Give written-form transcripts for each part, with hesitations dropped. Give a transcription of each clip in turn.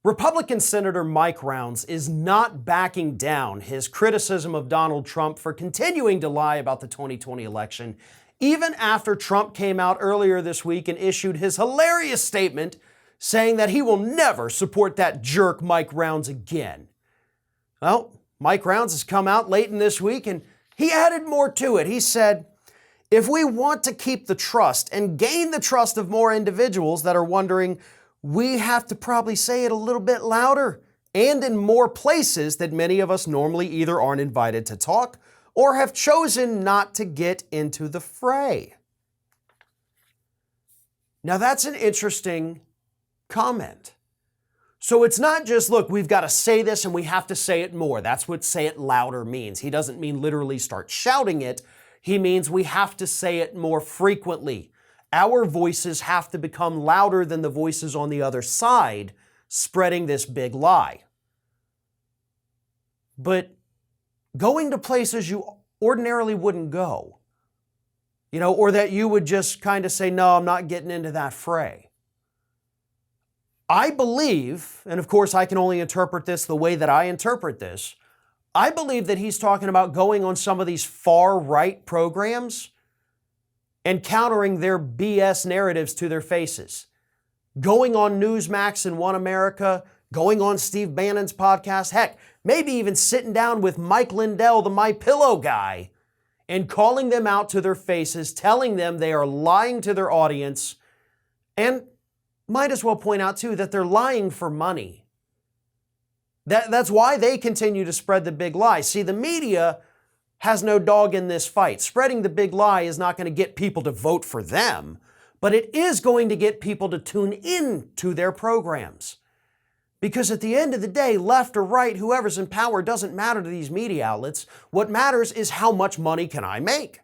Republican Senator Mike Rounds is not backing down his criticism of Donald Trump for continuing to lie about the 2020 election, even after Trump came out earlier this week and issued his hilarious statement saying that he will never support that jerk Mike Rounds again. Well, Mike Rounds has come out late in this week and he added more to it. He said, if we want to keep the trust and gain the trust of more individuals that are wondering, we have to probably say it a little bit louder and in more places that many of us normally either aren't invited to talk or have chosen not to get into the fray. Now that's an interesting comment. So it's not just, look, we've got to say this and we have to say it more. That's what say it louder means. He doesn't mean literally start shouting it. He means we have to say it more frequently. Our voices have to become louder than the voices on the other side spreading this big lie. But going to places you ordinarily wouldn't go, or that you would just kind of say, no, I'm not getting into that fray. I believe, and of course I can only interpret this the way that I interpret this, I believe that he's talking about going on some of these far-right programs and countering their BS narratives to their faces. Going on Newsmax and One America, going on Steve Bannon's podcast, heck, maybe even sitting down with Mike Lindell, the MyPillow guy, and calling them out to their faces, telling them they are lying to their audience, and might as well point out too that they're lying for money. That's why they continue to spread the big lie. See, the media has no dog in this fight. Spreading the big lie is not going to get people to vote for them, but it is going to get people to tune in to their programs. Because at the end of the day, left or right, whoever's in power doesn't matter to these media outlets. What matters is how much money can I make?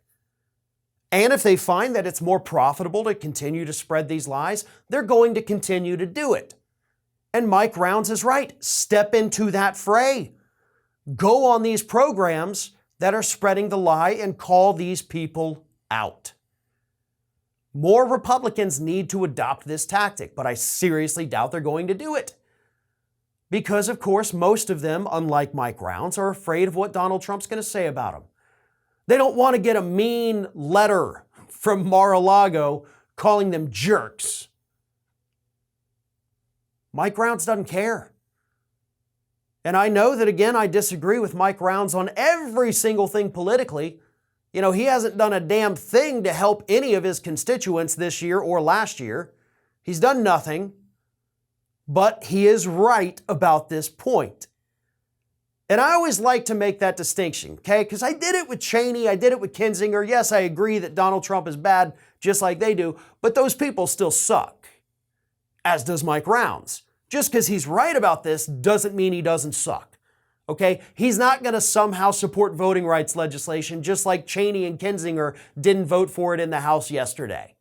And if they find that it's more profitable to continue to spread these lies, they're going to continue to do it. And Mike Rounds is right. Step into that fray. Go on these programs that are spreading the lie and call these people out. More Republicans need to adopt this tactic, but I seriously doubt they're going to do it. Because, of course, most of them, unlike Mike Rounds, are afraid of what Donald Trump's going to say about them. They don't want to get a mean letter from Mar-a-Lago calling them jerks. Mike Rounds doesn't care. And I know that, again, I disagree with Mike Rounds on every single thing politically. He hasn't done a damn thing to help any of his constituents this year or last year. He's done nothing. But he is right about this point. And I always like to make that distinction, okay? Because I did it with Cheney, I did it with Kinzinger. Yes, I agree that Donald Trump is bad, just like they do, but those people still suck, as does Mike Rounds. Just because he's right about this doesn't mean he doesn't suck, okay? He's not going to somehow support voting rights legislation, just like Cheney and Kinzinger didn't vote for it in the House yesterday.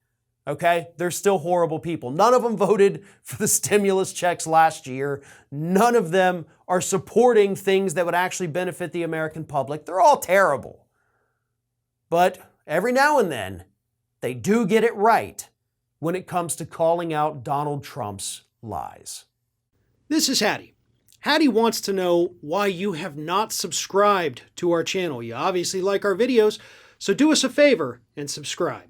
Okay? They're still horrible people. None of them voted for the stimulus checks last year. None of them are supporting things that would actually benefit the American public. They're all terrible. But every now and then, they do get it right when it comes to calling out Donald Trump's lies. This is Hattie. Hattie wants to know why you have not subscribed to our channel. You obviously like our videos, so do us a favor and subscribe.